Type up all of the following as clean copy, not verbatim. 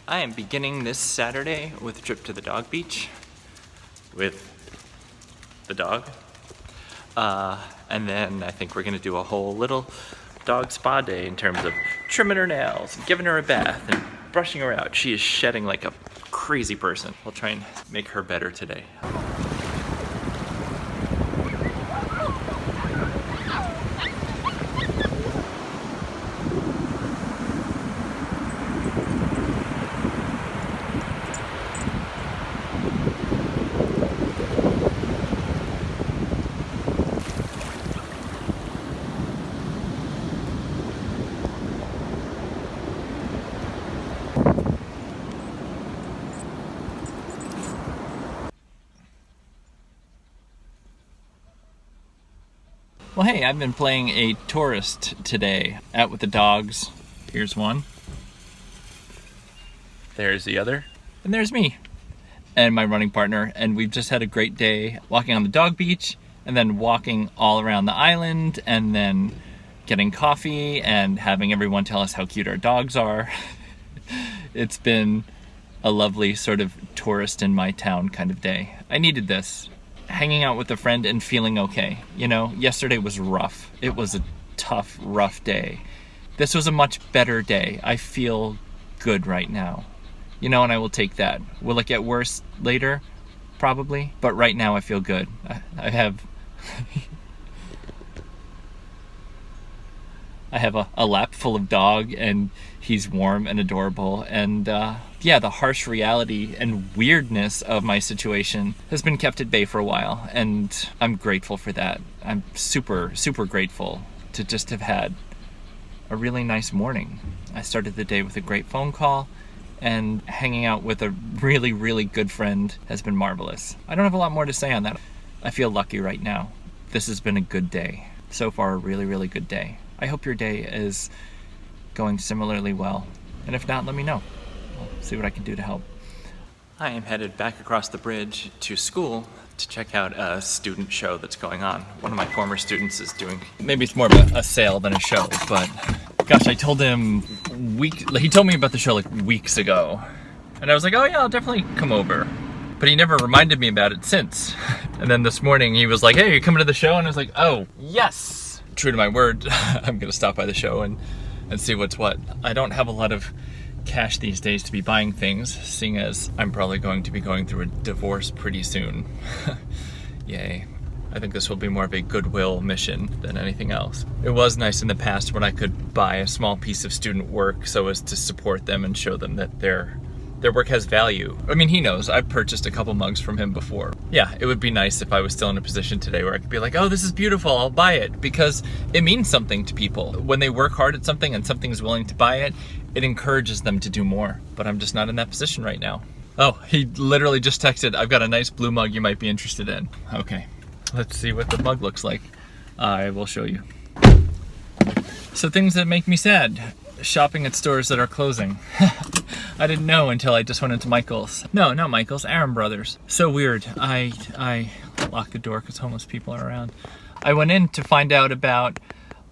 I am beginning this Saturday with a trip to the dog beach with the dog. And then I think we're gonna do a whole little dog spa day in terms of trimming her nails, and giving her a bath, and brushing her out. She is shedding like a crazy person. We'll try and make her better today. Well, hey, I've been playing a tourist today, out with the dogs. Here's one. There's the other. And there's me and my running partner. And we've just had a great day walking on the dog beach and then walking all around the island and then getting coffee and having everyone tell us how cute our dogs are. It's been a lovely sort of tourist in my town kind of day. I needed this. Hanging out with a friend and feeling okay. You know, yesterday was rough. It was a tough, rough day. This was a much better day. I feel good right now. You know, and I will take that. Will it get worse later? Probably. But right now I feel good. I have a lap full of dog, and he's warm and adorable, and yeah, the harsh reality and weirdness of my situation has been kept at bay for a while, and I'm grateful for that. I'm super, super grateful to just have had a really nice morning. I started the day with a great phone call, and hanging out with a really, really good friend has been marvelous. I don't have a lot more to say on that. I feel lucky right now. This has been a good day. So far, a really, really good day. I hope your day is going similarly well. And if not, let me know. I'll see what I can do to help. I am headed back across the bridge to school to check out a student show that's going on. One of my former students is doing, maybe it's more of a sale than a show, but gosh, I told him he told me about the show like weeks ago. And I was like, oh yeah, I'll definitely come over. But he never reminded me about it since. And then this morning he was like, hey, are you coming to the show? And I was like, oh, yes. True to my word, I'm gonna stop by the show and see what's what. I don't have a lot of cash these days to be buying things, seeing as I'm probably going to be going through a divorce pretty soon. Yay. I think this will be more of a goodwill mission than anything else. It was nice in the past when I could buy a small piece of student work so as to support them and show them that their work has value. I mean, he knows. I've purchased a couple mugs from him before. Yeah, it would be nice if I was still in a position today where I could be like, oh, this is beautiful, I'll buy it. Because it means something to people. When they work hard at something and something's willing to buy it, it encourages them to do more. But I'm just not in that position right now. Oh, he literally just texted, I've got a nice blue mug you might be interested in. Okay, let's see what the mug looks like. I will show you. So things that make me sad. Shopping at stores that are closing. I didn't know until I just went into Michael's. No, not Michael's, Aaron Brothers. So weird. I locked the door because homeless people are around. I went in to find out about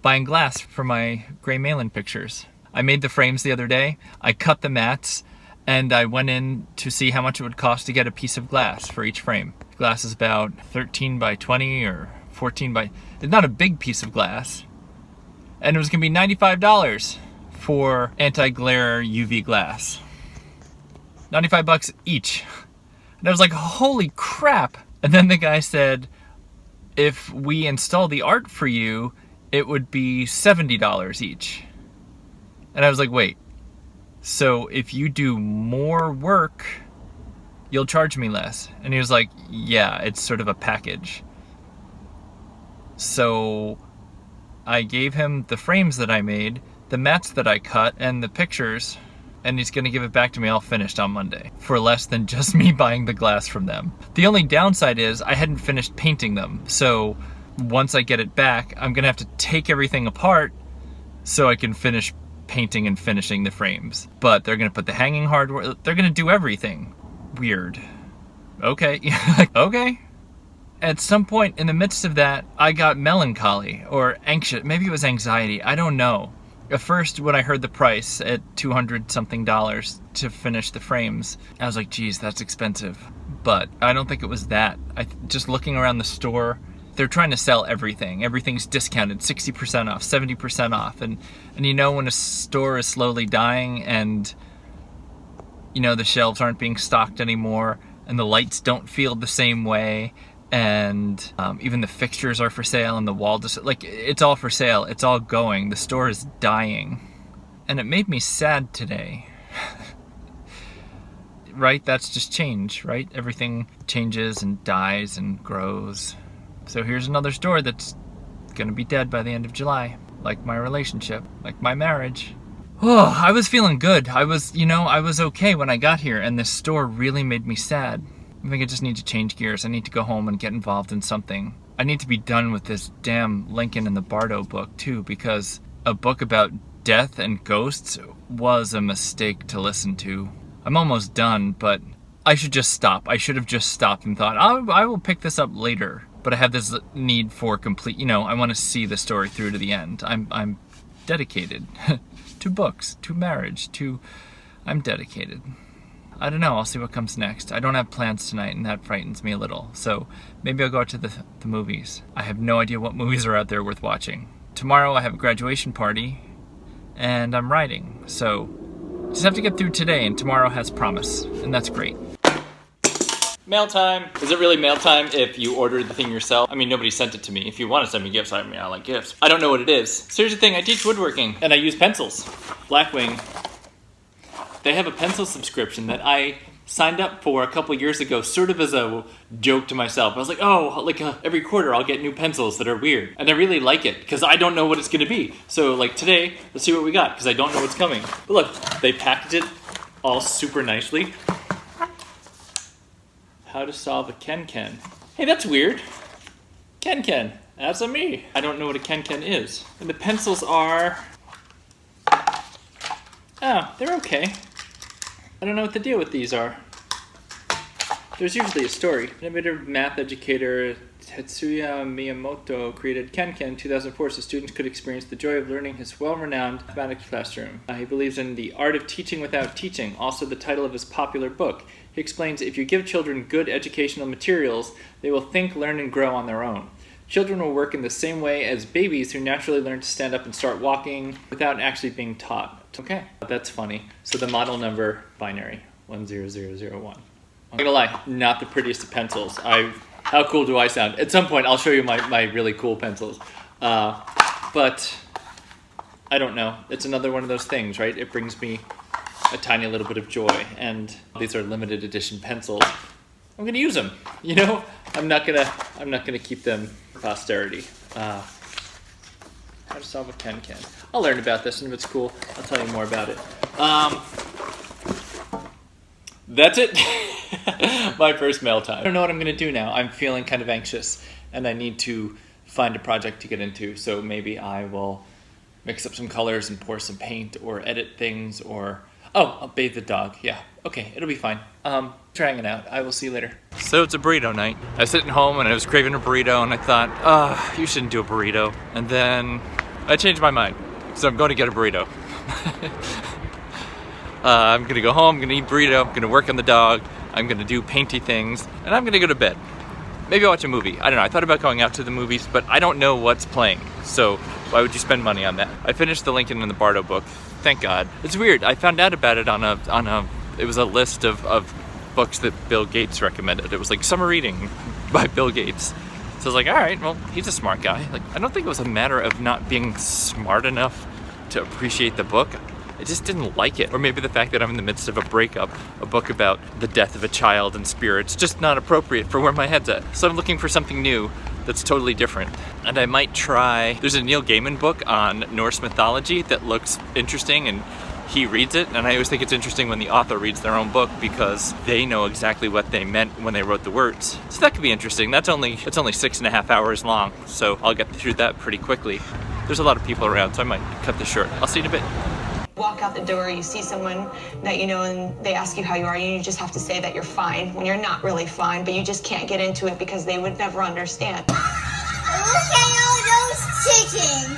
buying glass for my gray Malin pictures. I made the frames the other day. I cut the mats, and I went in to see how much it would cost to get a piece of glass for each frame. Glass is about 13 by 20 or 14 by... It's not a big piece of glass. And it was gonna be $95 for anti-glare UV glass. 95 bucks each. And I was like, holy crap. And then the guy said, if we install the art for you, it would be $70 each. And I was like, wait, so if you do more work, you'll charge me less? And he was like, yeah, it's sort of a package. So I gave him the frames that I made, the mats that I cut, and the pictures, and he's gonna give it back to me all finished on Monday for less than just me buying the glass from them. The only downside is I hadn't finished painting them, so once I get it back, I'm gonna have to take everything apart so I can finish painting and finishing the frames. But they're gonna put the hanging hardware, they're gonna do everything. Weird. Okay, okay. At some point in the midst of that, I got melancholy or anxious. Maybe it was anxiety, I don't know. At first, when I heard the price at $200 something to finish the frames, I was like, geez, that's expensive. But I don't think it was that. Just looking around the store, they're trying to sell everything. Everything's discounted, 60% off, 70% off. And you know when a store is slowly dying and, you know, the shelves aren't being stocked anymore and the lights don't feel the same way and even the fixtures are for sale and the wall, like, it's all for sale. It's all going. The store is dying. And it made me sad today. Right? That's just change, right? Everything changes and dies and grows. So here's another store that's gonna be dead by the end of July. Like my relationship, like my marriage. Oh, I was feeling good. I was okay when I got here, and this store really made me sad. I think I just need to change gears. I need to go home and get involved in something. I need to be done with this damn Lincoln and the Bardo book too, because a book about death and ghosts was a mistake to listen to. I'm almost done, but I should just stop. I should have just stopped and thought, I will pick this up later. But I have this need for complete, I want to see the story through to the end. I'm dedicated to books, to marriage, I'm dedicated. I don't know, I'll see what comes next. I don't have plans tonight, and that frightens me a little. So maybe I'll go out to the movies. I have no idea what movies are out there worth watching. Tomorrow I have a graduation party, and I'm writing. So just have to get through today, and tomorrow has promise, and that's great. Mail time. Is it really mail time if you ordered the thing yourself? I mean, nobody sent it to me. If you want to send me gifts, I like gifts. I don't know what it is. So here's the thing, I teach woodworking, and I use pencils. Blackwing. They have a pencil subscription that I signed up for a couple years ago, sort of as a joke to myself. I was like, every quarter I'll get new pencils that are weird. And I really like it, because I don't know what it's going to be. So today, let's see what we got, because I don't know what's coming. But look, they packaged it all super nicely. How to solve a ken-ken. Hey, that's weird. Ken-ken. That's a me. I don't know what a ken-ken is. And the pencils are... oh, they're okay. I don't know what the deal with these are. There's usually a story. Innovative math educator Tetsuya Miyamoto created Ken-Ken in 2004 so students could experience the joy of learning his well-renowned mathematics classroom. He believes in the art of teaching without teaching, also the title of his popular book. He explains, if you give children good educational materials, they will think, learn, and grow on their own. Children will work in the same way as babies who naturally learn to stand up and start walking without actually being taught. Okay, that's funny. So the model number, binary, 10001. I'm gonna lie, not the prettiest of pencils. How cool do I sound? At some point, I'll show you my really cool pencils. But I don't know. It's another one of those things, right? It brings me a tiny little bit of joy, and these are limited edition pencils. I'm gonna use them. I'm not gonna keep them for posterity. How to solve a ken-ken. I'll learn about this, and if it's cool, I'll tell you more about it. That's it. My first mail time. I don't know what I'm gonna do now. I'm feeling kind of anxious, and I need to find a project to get into, so maybe I will mix up some colors and pour some paint, or edit things, or... oh, I'll bathe the dog. Yeah, okay, it'll be fine. Trying it out. I will see you later. So it's a burrito night. I was sitting home and I was craving a burrito, and I thought, you shouldn't do a burrito. And then I changed my mind, so I'm going to get a burrito. I'm gonna go home, I'm gonna eat burrito, I'm gonna work on the dog, I'm gonna do painty things, and I'm gonna go to bed. Maybe I'll watch a movie. I don't know. I thought about going out to the movies, but I don't know what's playing. So why would you spend money on that? I finished the Lincoln and the Bardo book. Thank God. It's weird. I found out about it it was a list of books that Bill Gates recommended. It was like summer reading by Bill Gates. So I was like, all right, well, he's a smart guy. I don't think it was a matter of not being smart enough to appreciate the book. I just didn't like it. Or maybe the fact that I'm in the midst of a breakup, a book about the death of a child and spirits, just not appropriate for where my head's at. So I'm looking for something new that's totally different. And I might try, there's a Neil Gaiman book on Norse mythology that looks interesting, and he reads it, and I always think it's interesting when the author reads their own book because they know exactly what they meant when they wrote the words. So that could be interesting. It's only 6.5 hours long, so I'll get through that pretty quickly. There's a lot of people around, so I might cut this short. I'll see you in a bit. Walk out the door, you see someone that you know, and they ask you how you are, and you just have to say that you're fine when you're not really fine, but you just can't get into it because they would never understand. Look at all those chickens!